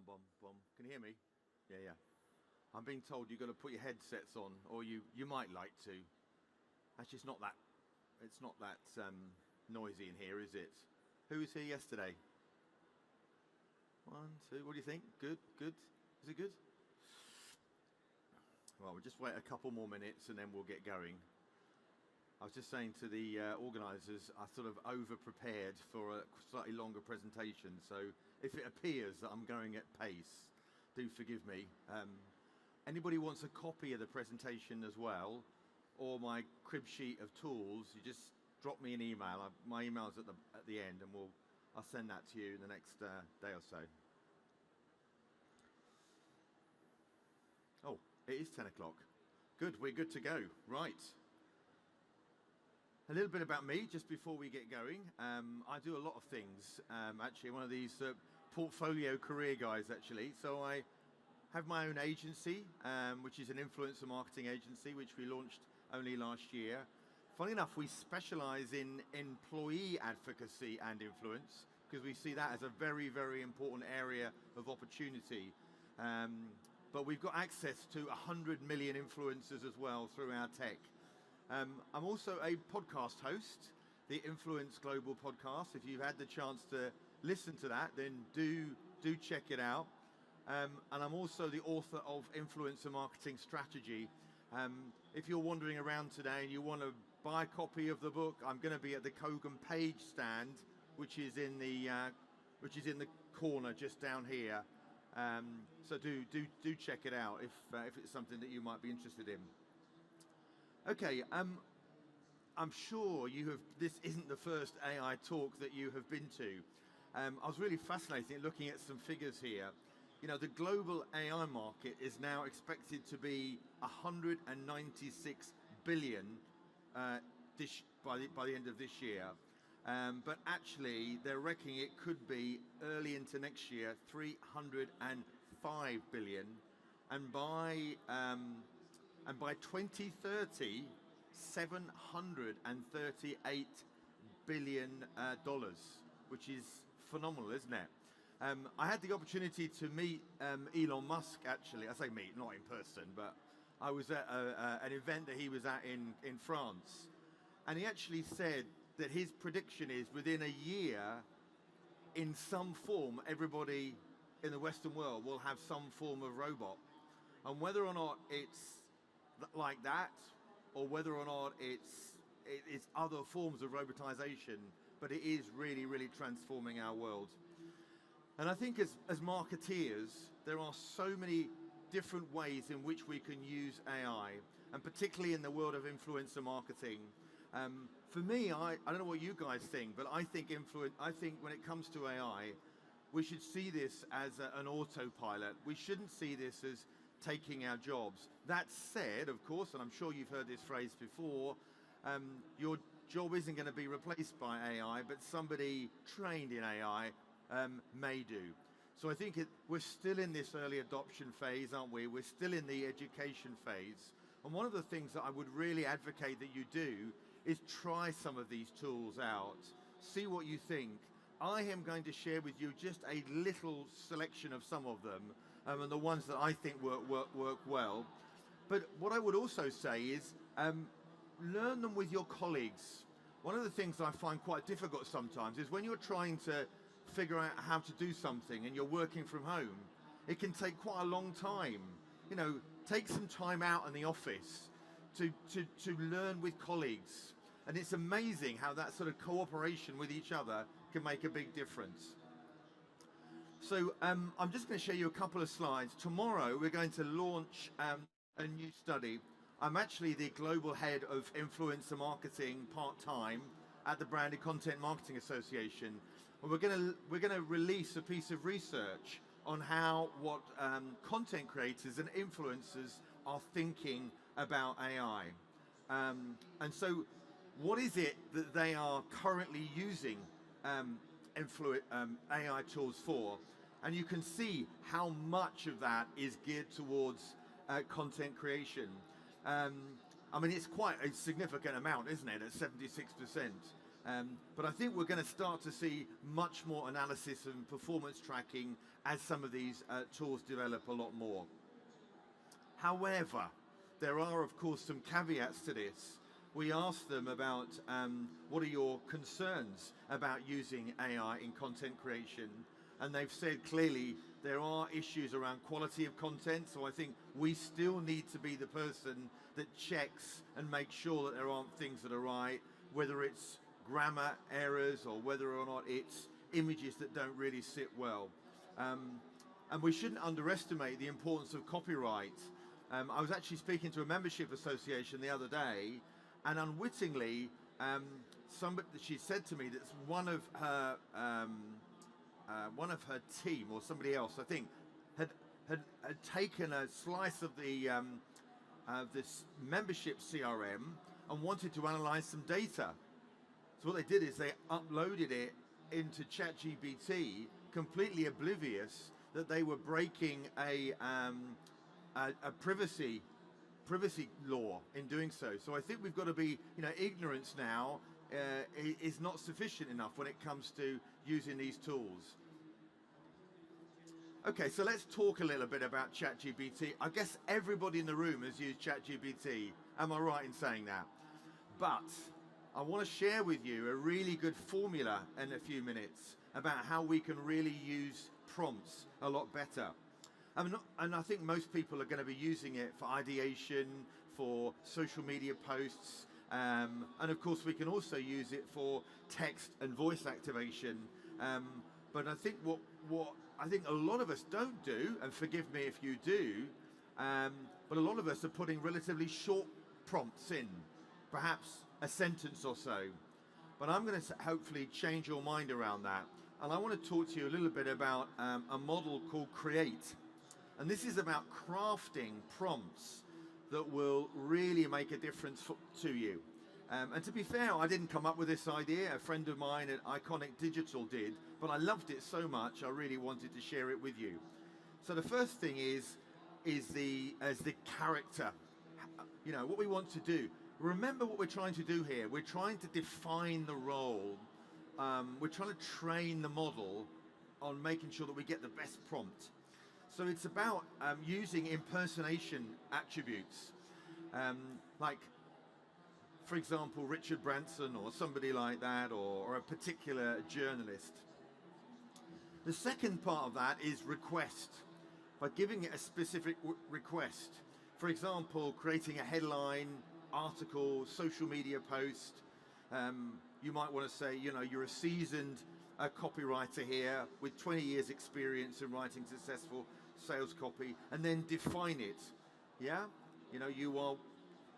Bum, bum, bum. Can you hear me? Yeah. I'm being told you've got to put your headsets on, or you might like to. Actually, it's not that noisy in here, is it? Who was here yesterday? 1, 2. What do you think? Good. Is it good? Well, we'll just wait a couple more minutes and then we'll get going. I was just saying to the organisers, I sort of over-prepared for a slightly longer presentation, so if it appears that I'm going at pace, do forgive me. Anybody wants a copy of the presentation as well, or my crib sheet of tools, you just drop me an email. My email's at the end, and I'll send that to you in the next day or so. Oh, it is 10 o'clock. Good, we're good to go. Right. A little bit about me, just before we get going. I do a lot of things. Actually, one of these portfolio career guys, actually. So I have my own agency, which is an influencer marketing agency, which we launched only last year. Funny enough, we specialize in employee advocacy and influence, because we see that as a very, very important area of opportunity. But we've got access to 100 million influencers as well through our tech. I'm also a podcast host, the Influence Global podcast. If you've had the chance to listen to that, then do check it out. And I'm also the author of Influencer Marketing Strategy. If you're wandering around today and you want to buy a copy of the book, I'm going to be at the Kogan page stand, which is in the corner just down here. So do check it out if it's something that you might be interested in. Okay, I'm sure this isn't the first AI talk that you have been to. I was really fascinated looking at some figures here. You know, the global AI market is now expected to be 196 billion by the end of this year. But actually, they're reckoning it could be early into next year, 305 billion. And by 2030, $738 billion, which is phenomenal, isn't it? I had the opportunity to meet Elon Musk, actually. I say meet, not in person, but I was at an event that he was at in France. And he actually said that his prediction is within a year, in some form, everybody in the Western world will have some form of robot. And whether or not it's like that, or whether or not it's other forms of robotization, but it is really, really transforming our world. And I think as marketeers, there are so many different ways in which we can use AI, and particularly in the world of influencer marketing. For me, I don't know what you guys think, but I think when it comes to AI, we should see this as an autopilot. We shouldn't see this as taking our jobs. That said, of course, and I'm sure you've heard this phrase before, your job isn't going to be replaced by AI, but somebody trained in AI may do. So I think we're still in this early adoption phase, aren't we? We're still in the education phase. And one of the things that I would really advocate that you do is try some of these tools out. See what you think. I am going to share with you just a little selection of some of them, and the ones that I think work well. But what I would also say is learn them with your colleagues. One of the things I find quite difficult sometimes is when you're trying to figure out how to do something and you're working from home, it can take quite a long time. You know, take some time out in the office to learn with colleagues. And it's amazing how that sort of cooperation with each other can make a big difference. So I'm just going to show you a couple of slides. Tomorrow we're going to launch a new study. I'm actually the global head of influencer marketing part-time at the Branded Content Marketing Association. And we're going to release a piece of research on what content creators and influencers are thinking about AI. And so what is it that they are currently using AI tools for? And you can see how much of that is geared towards content creation. I mean, it's quite a significant amount, isn't it, at 76%. But I think we're going to start to see much more analysis and performance tracking as some of these tools develop a lot more. However, there are of course some caveats to this. We asked them about what are your concerns about using AI in content creation, and they've said clearly there are issues around quality of content, so I think we still need to be the person that checks and makes sure that there aren't things that are right, whether it's grammar errors or whether or not it's images that don't really sit well. And we shouldn't underestimate the importance of copyright. I was actually speaking to a membership association the other day, and unwittingly, she said to me that one of her team, or somebody else, I think, had taken a slice of the this membership CRM and wanted to analyze some data. So what they did is they uploaded it into ChatGPT, completely oblivious that they were breaking a privacy law in doing so. So I think we've got to be, ignorance now is not sufficient enough when it comes to using these tools. Okay, so let's talk a little bit about ChatGPT. I guess everybody in the room has used ChatGPT. Am I right in saying that? But I want to share with you a really good formula in a few minutes about how we can really use prompts a lot better. And I think most people are going to be using it for ideation, for social media posts, and of course we can also use it for text and voice activation. But I think what I think a lot of us don't do, and forgive me if you do, but a lot of us are putting relatively short prompts in, perhaps a sentence or so. But I'm going to hopefully change your mind around that. And I want to talk to you a little bit about a model called Create. And this is about crafting prompts that will really make a difference to you. And to be fair, I didn't come up with this idea. A friend of mine at Iconic Digital did, but I loved it so much, I really wanted to share it with you. So the first thing is the character. What we want to do. Remember what we're trying to do here. We're trying to define the role. We're trying to train the model on making sure that we get the best prompt. So it's about using impersonation attributes, like, for example, Richard Branson or somebody like that, or a particular journalist. The second part of that is request, by giving it a specific request. For example, creating a headline, article, social media post. You might want to say, you're a seasoned copywriter here with 20 years experience in writing successful sales copy, and then define it. Yeah,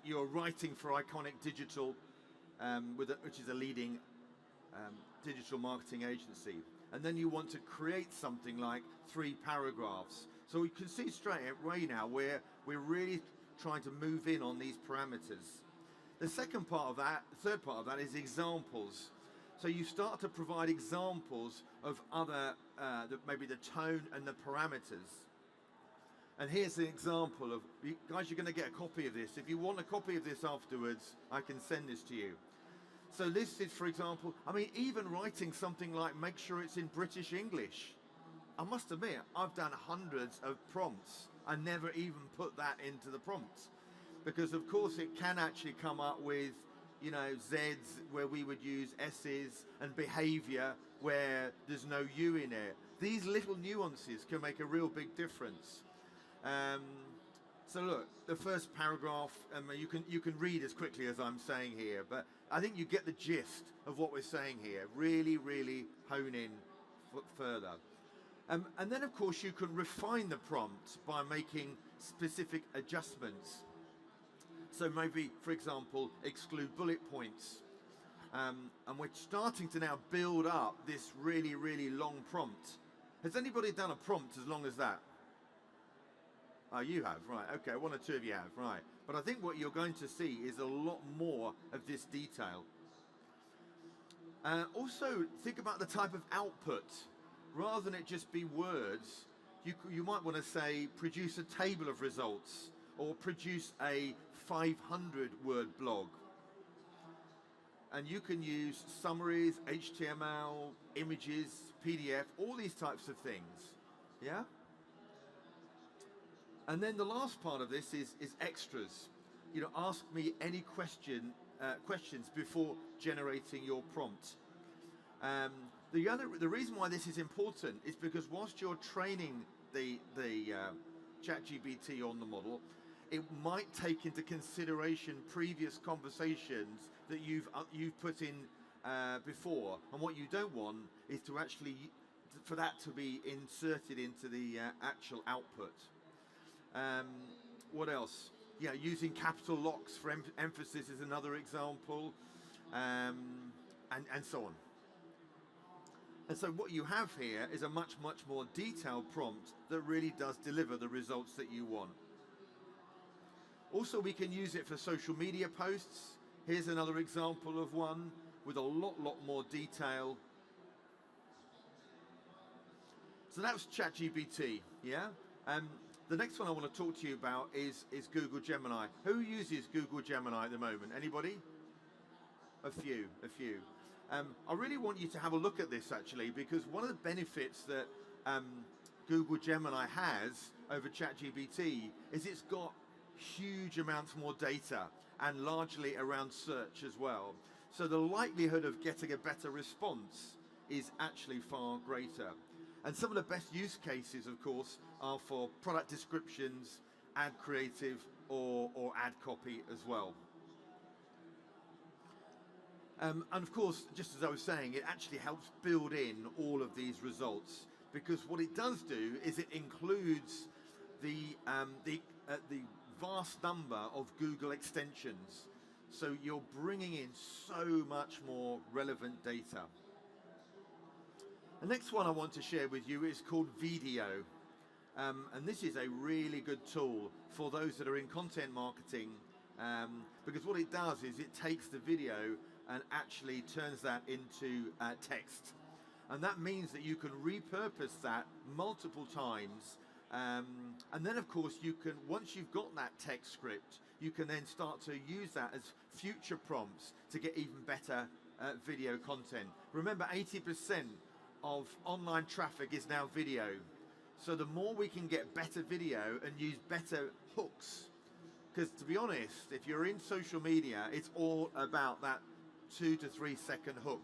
you're writing for Iconic Digital, which is a leading digital marketing agency, and then you want to create something like 3 paragraphs. So we can see straight away now where we're really trying to move in on these parameters. The third part of that is examples. So you start to provide examples of other, maybe the tone and the parameters. And here's an example of, guys, you're going to get a copy of this. If you want a copy of this afterwards, I can send this to you. So this is, for example, even writing something like, make sure it's in British English. I must admit, I've done hundreds of prompts. I never even put that into the prompts, because of course it can actually come up with, Z's where we would use S's, and behavior where there's no U in it. These little nuances can make a real big difference. So look, the first paragraph, you can read as quickly as I'm saying here, but I think you get the gist of what we're saying here. Really, really hone in further. And then of course you can refine the prompt by making specific adjustments. So maybe, for example, exclude bullet points. And we're starting to now build up this really, really long prompt. Has anybody done a prompt as long as that? Oh, you have, right, okay, 1 or 2 of you have, right. But I think what you're going to see is a lot more of this detail. Also, think about the type of output. Rather than it just be words, you might want to say, produce a table of results, or produce a 500-word blog. And you can use summaries, HTML, images, PDF, all these types of things. Yeah? And then the last part of this is extras. You know, ask me any questions before generating your prompt. The reason why this is important is because whilst you're training the ChatGPT on the model, it might take into consideration previous conversations that you've put in before, and what you don't want is to actually for that to be inserted into the actual output. What else? Yeah, using capital locks for emphasis is another example, and so on. And so what you have here is a much more detailed prompt that really does deliver the results that you want. Also, we can use it for social media posts. Here's another example of one with a lot more detail. So that was ChatGPT, yeah? The next one I want to talk to you about is Google Gemini. Who uses Google Gemini at the moment? Anybody? A few. I really want you to have a look at this actually, because one of the benefits that Google Gemini has over ChatGPT is it's got huge amounts more data and largely around search as well. So the likelihood of getting a better response is actually far greater. And some of the best use cases, of course, are for product descriptions, ad creative, or ad copy as well. And of course, just as I was saying, it actually helps build in all of these results, because what it does do is it includes the vast number of Google extensions. So you're bringing in so much more relevant data. The next one I want to share with you is called Video. And this is a really good tool for those that are in content marketing, because what it does is it takes the video and actually turns that into text. And that means that you can repurpose that multiple times. And then of course you can, once you've got that text script, you can then start to use that as future prompts to get even better video content. Remember, 80% of online traffic is now video. So the more we can get better video and use better hooks, because to be honest, if you're in social media, it's all about that 2 to 3 second hook.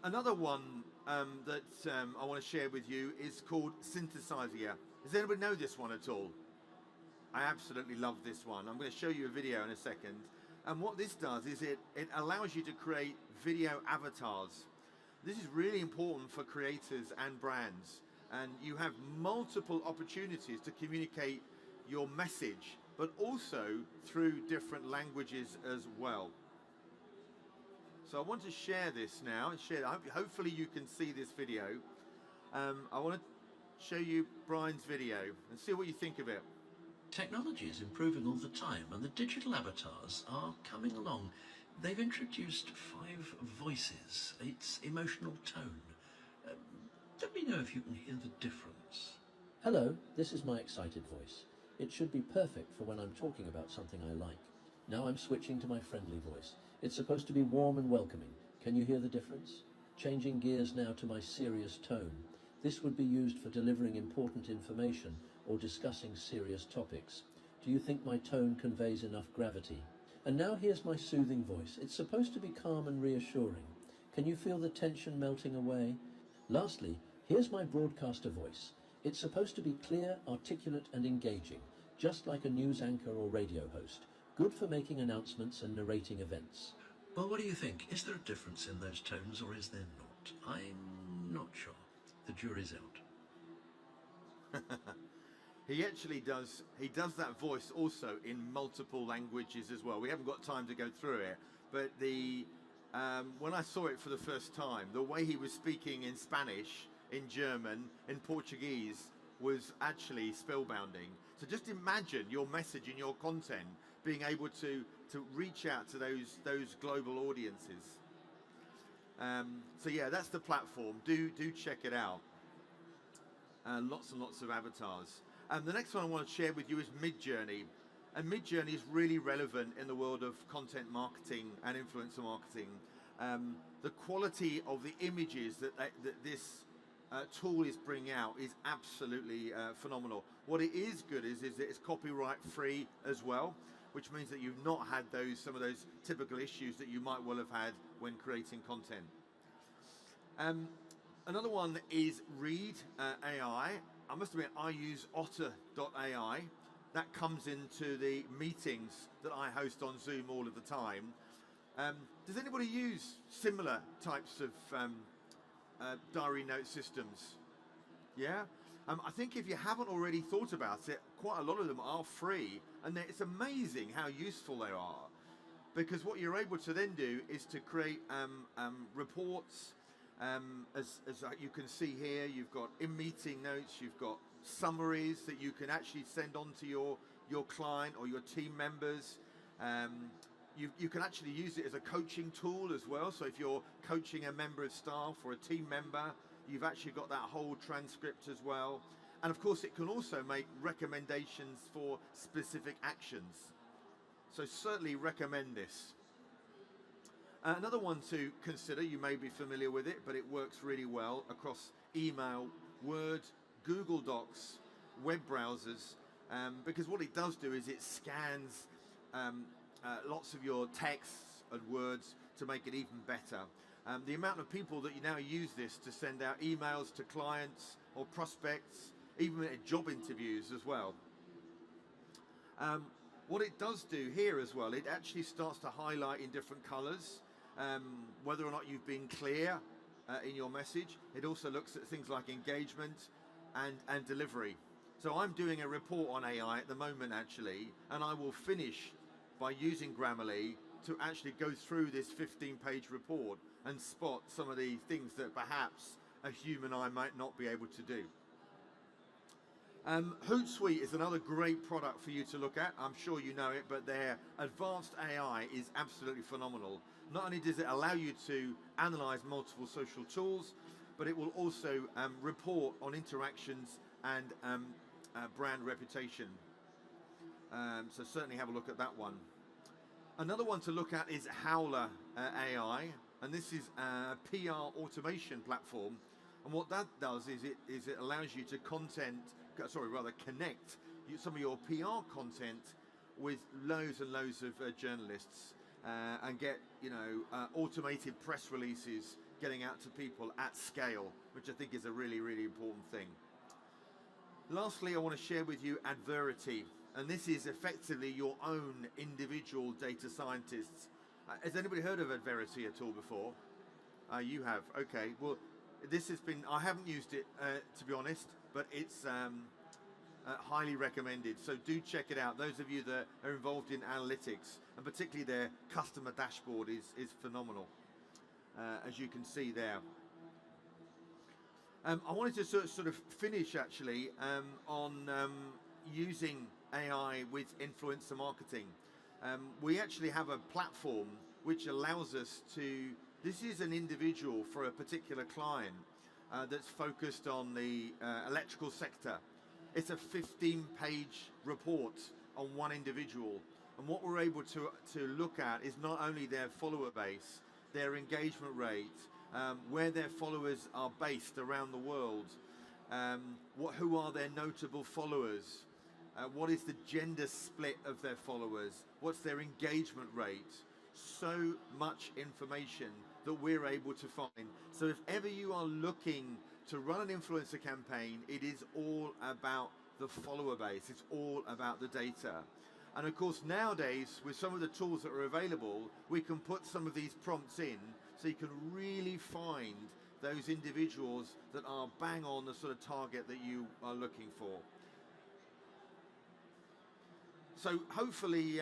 Another one that I want to share with you is called Synthesizer. Does anybody know this one at all? I absolutely love this one. I'm going to show you a video in a second. And what this does is it allows you to create video avatars. This is really important for creators and brands. And you have multiple opportunities to communicate your message, but also through different languages as well. So I want to share this now. Hopefully you can see this video. I want to show you Brian's video and see what you think of it. Technology is improving all the time, and the digital avatars are coming along. They've introduced 5 voices, its emotional tone. Let me know if you can hear the difference. Hello, this is my excited voice. It should be perfect for when I'm talking about something I like. Now I'm switching to my friendly voice. It's supposed to be warm and welcoming. Can you hear the difference? Changing gears now to my serious tone. This would be used for delivering important information or discussing serious topics. Do you think my tone conveys enough gravity? And now here's my soothing voice. It's supposed to be calm and reassuring. Can you feel the tension melting away? Lastly, here's my broadcaster voice. It's supposed to be clear, articulate and engaging, just like a news anchor or radio host. Good for making announcements and narrating events. Well, what do you think? Is there a difference in those tones, or is there not? I'm not sure. The jury's out. He actually does that voice also in multiple languages as well. We haven't got time to go through it, but when I saw it for the first time, the way he was speaking in Spanish, in German, in Portuguese was actually spellbinding. So just imagine your message and your content being able to reach out to those global audiences. So yeah, that's the platform. Do check it out. Lots and lots of avatars. The next one I want to share with you is Midjourney. And Midjourney is really relevant in the world of content marketing and influencer marketing. The quality of the images that this tool is bringing out is absolutely phenomenal. What it is good is that it's copyright free as well, which means that you've not had some of those typical issues that you might well have had when creating content. Another one is Read AI. I must admit, I use otter.ai. That comes into the meetings that I host on Zoom all of the time. Does anybody use similar types of diary note systems? Yeah? I think if you haven't already thought about it, quite a lot of them are free, and it's amazing how useful they are, because what you're able to then do is to create reports. As you can see here, you've got in-meeting notes, you've got summaries that you can actually send on to your client or your team members. You can actually use it as a coaching tool as well. So if you're coaching a member of staff or a team member, you've actually got that whole transcript as well. And of course, it can also make recommendations for specific actions. So certainly recommend this. Another one to consider, you may be familiar with it, but it works really well across email, Word, Google Docs, web browsers, because what it does do is it scans lots of your texts and words to make it even better. The amount of people that you now use this to send out emails to clients or prospects, even at job interviews as well. What it does do here as well, it actually starts to highlight in different colors whether or not you've been clear in your message. It also looks at things like engagement and delivery. So I'm doing a report on AI at the moment actually, and I will finish by using Grammarly to actually go through this 15-page report and spot some of the things that perhaps a human eye might not be able to do. Hootsuite is another great product for you to look at. I'm sure you know it, but their advanced AI is absolutely phenomenal. Not only does it allow you to analyze multiple social tools, but it will also report on interactions and brand reputation. So certainly have a look at that one. Another one to look at is Howler AI, and this is a PR automation platform. And what that does is it allows you to connect some of your PR content with loads and loads of journalists and get automated press releases getting out to people at scale, which I think is a really, really important thing. Lastly, I want to share with you Adverity, and this is effectively your own individual data scientists. Has anybody heard of Adverity at all before? You have, okay. Well, this has been, I haven't used it to be honest, but it's highly recommended. So do check it out. Those of you that are involved in analytics, and particularly their customer dashboard is phenomenal, as you can see there. I wanted to sort of finish actually on using AI with influencer marketing. We actually have a platform which allows us to, this is an individual for a particular client that's focused on the electrical sector. It's a 15-page report on one individual. And what we're able to look at is not only their follower base, their engagement rate, where their followers are based around the world, who are their notable followers, what is the gender split of their followers, what's their engagement rate. So much information that we're able to find. So if ever you are looking to run an influencer campaign, it is all about the follower base, it's all about the data. And of course nowadays, with some of the tools that are available, we can put some of these prompts in so you can really find those individuals that are bang on the sort of target that you are looking for. So hopefully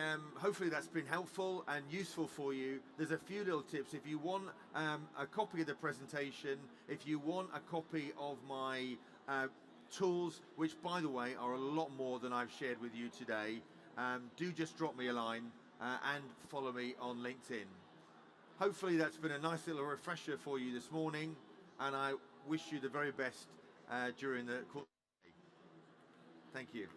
that's been helpful and useful for you. There's a few little tips. If you want a copy of the presentation, if you want a copy of my tools, which by the way are a lot more than I've shared with you today, do just drop me a line and follow me on LinkedIn. Hopefully that's been a nice little refresher for you this morning, and I wish you the very best during the course. Thank you.